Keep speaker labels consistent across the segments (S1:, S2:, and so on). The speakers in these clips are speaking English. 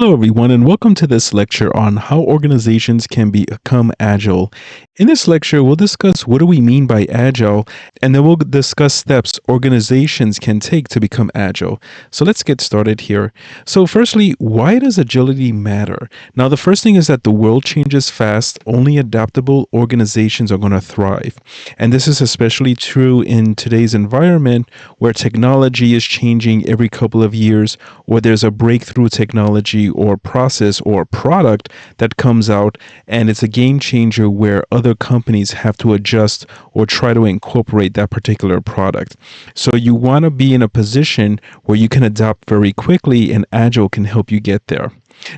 S1: Hello, everyone, and welcome to this lecture on how organizations can become agile. In this lecture, we'll discuss what do we mean by agile, and then we'll discuss steps organizations can take to become agile. So let's get started here. So, firstly, why does agility matter? Now, the first thing is that the world changes fast. Only adaptable organizations are going to thrive. And this is especially true in today's environment where technology is changing every couple of years, or there's a breakthrough technology or process or product that comes out, and it's a game changer where other companies have to adjust or try to incorporate that particular product. So you want to be in a position where you can adapt very quickly, and Agile can help you get there.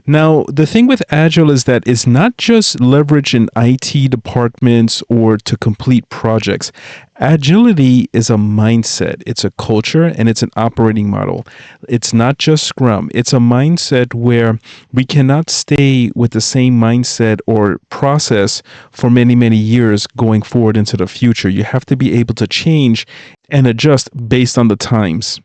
S1: Now, the thing with Agile is that it's not just leverage in IT departments or to complete projects. Agility is a mindset, it's a culture, and it's an operating model. It's not just Scrum, it's a mindset where we cannot stay with the same mindset or process for many, many years going forward into the future. You have to be able to change and adjust based on the times.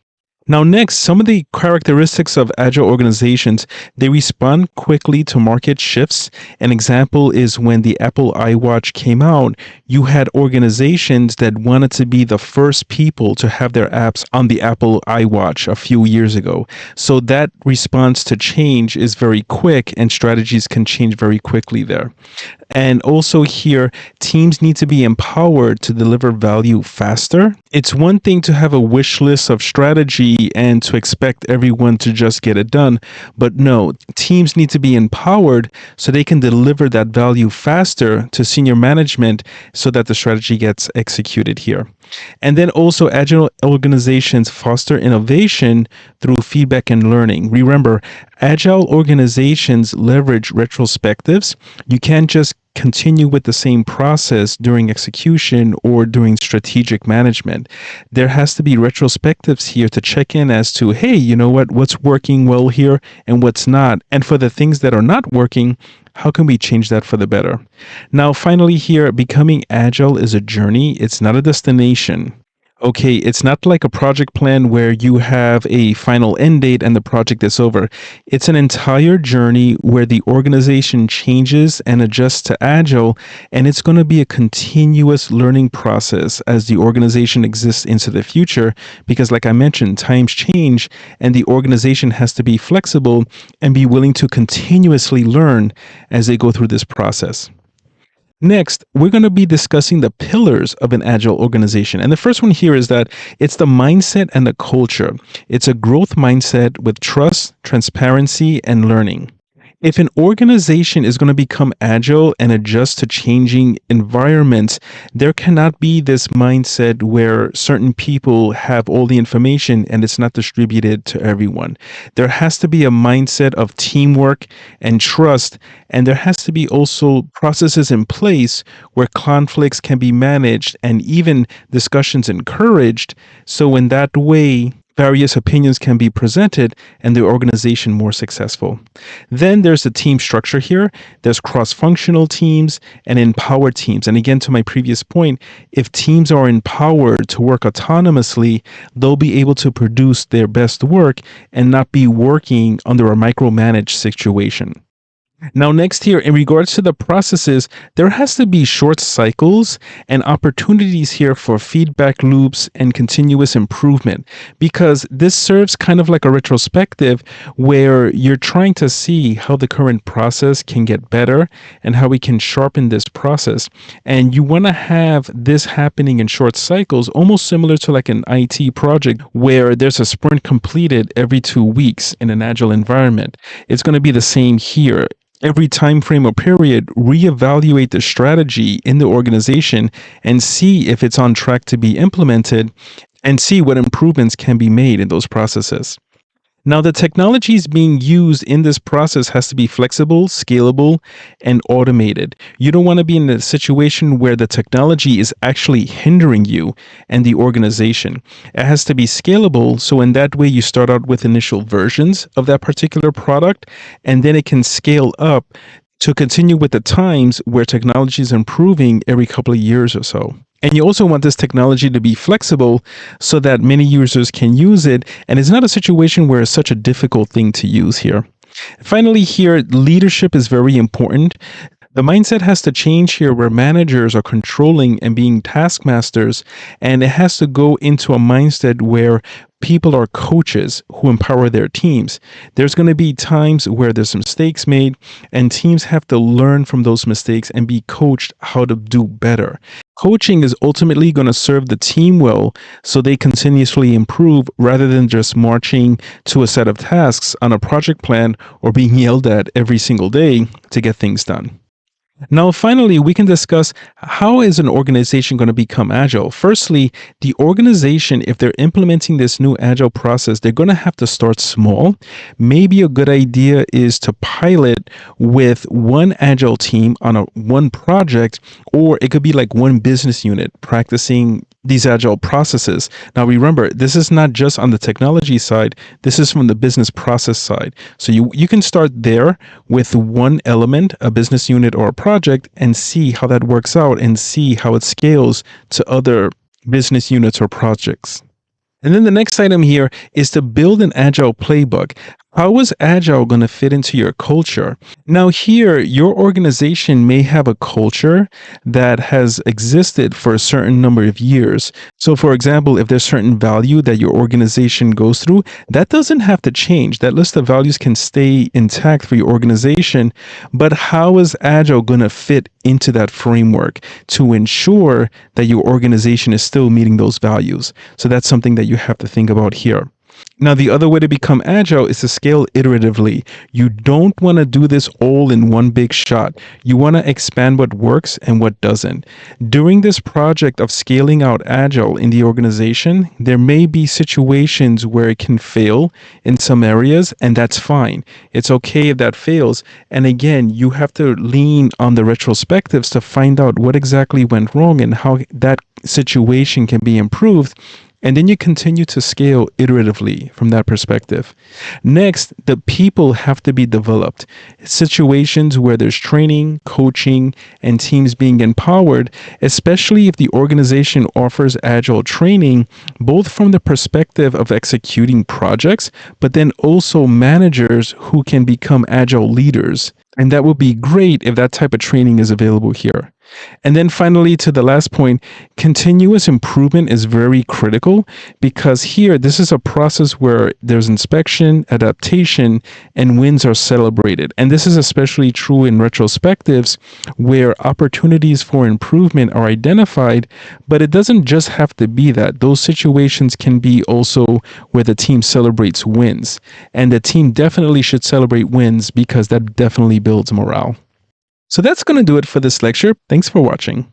S1: Now, next, some of the characteristics of agile organizations, they respond quickly to market shifts. An example is when the Apple iWatch came out, you had organizations that wanted to be the first people to have their apps on the Apple iWatch a few years ago. So that response to change is very quick, and strategies can change very quickly there. And also here, teams need to be empowered to deliver value faster. It's one thing to have a wish list of strategy and to expect everyone to just get it done. But no, teams need to be empowered so they can deliver that value faster to senior management so that the strategy gets executed here. And then also, agile organizations foster innovation through feedback and learning. Remember, agile organizations leverage retrospectives. You can't just continue with the same process during execution or during strategic management. There has to be retrospectives here to check in as to, hey, you know what's working well here and what's not. And for the things that are not working, how can we change that for the better? Now, finally, here, becoming agile is a journey, it's not a destination. Okay, it's not like a project plan where you have a final end date and the project is over. It's an entire journey where the organization changes and adjusts to agile, and it's going to be a continuous learning process as the organization exists into the future. Because, like I mentioned, times change, and the organization has to be flexible and be willing to continuously learn as they go through this process. Next, we're going to be discussing the pillars of an agile organization. And the first one here is that it's the mindset and the culture. It's a growth mindset with trust, transparency, and learning. If an organization is going to become agile and adjust to changing environments, there cannot be this mindset where certain people have all the information and it's not distributed to everyone. There has to be a mindset of teamwork and trust, and there has to be also processes in place where conflicts can be managed and even discussions encouraged. So, in that way, various opinions can be presented and the organization more successful. Then there's the team structure here. There's cross-functional teams and empowered teams. And again, to my previous point, if teams are empowered to work autonomously, they'll be able to produce their best work and not be working under a micromanaged situation. Now, next here, in regards to the processes, there has to be short cycles and opportunities here for feedback loops and continuous improvement, because this serves kind of like a retrospective where you're trying to see how the current process can get better and how we can sharpen this process. And you want to have this happening in short cycles, almost similar to like an IT project where there's a sprint completed every 2 weeks in an agile environment. It's going to be the same here. Every time frame or period, reevaluate the strategy in the organization and see if it's on track to be implemented and see what improvements can be made in those processes. Now, the technologies being used in this process has to be flexible, scalable, and automated. You don't want to be in a situation where the technology is actually hindering you and the organization. It has to be scalable, so in that way you start out with initial versions of that particular product, and then it can scale up to continue with the times where technology is improving every couple of years or so. And you also want this technology to be flexible so that many users can use it. And it's not a situation where it's such a difficult thing to use here. Finally, here, leadership is very important. The mindset has to change here where managers are controlling and being taskmasters, and it has to go into a mindset where people are coaches who empower their teams. There's going to be times where there's mistakes made, and teams have to learn from those mistakes and be coached how to do better. Coaching is ultimately going to serve the team well so they continuously improve rather than just marching to a set of tasks on a project plan or being yelled at every single day to get things done. Now, finally, we can discuss how is an organization going to become agile. Firstly, the organization, if they're implementing this new agile process, they're going to have to start small. Maybe a good idea is to pilot with one agile team on a one project, or it could be like one business unit practicing these agile processes. Now, remember, this is not just on the technology side, this is from the business process side. So you can start there with one element, a business unit or a project, and see how that works out and see how it scales to other business units or projects. And then the next item here is to build an agile playbook. How is agile going to fit into your culture? Now, here, your organization may have a culture that has existed for a certain number of years. So, for example, if there's certain value that your organization goes through, that doesn't have to change. That list of values can stay intact for your organization. But how is agile going to fit into that framework to ensure that your organization is still meeting those values? So, that's something that you have to think about here. Now, the other way to become agile is to scale iteratively. You don't want to do this all in one big shot. You want to expand what works and what doesn't. During this project of scaling out agile in the organization, there may be situations where it can fail in some areas, and that's fine. It's okay if that fails. And again, you have to lean on the retrospectives to find out what exactly went wrong and how that situation can be improved. And then you continue to scale iteratively from that perspective. Next, the people have to be developed. Situations where there's training, coaching, and teams being empowered, especially if the organization offers agile training, both from the perspective of executing projects, but then also managers who can become agile leaders. And that would be great if that type of training is available here. And then finally, to the last point, continuous improvement is very critical because here, this is a process where there's inspection, adaptation, and wins are celebrated. And this is especially true in retrospectives where opportunities for improvement are identified, but it doesn't just have to be that. Those situations can be also where the team celebrates wins. And the team definitely should celebrate wins because that definitely builds morale. So that's going to do it for this lecture. Thanks for watching.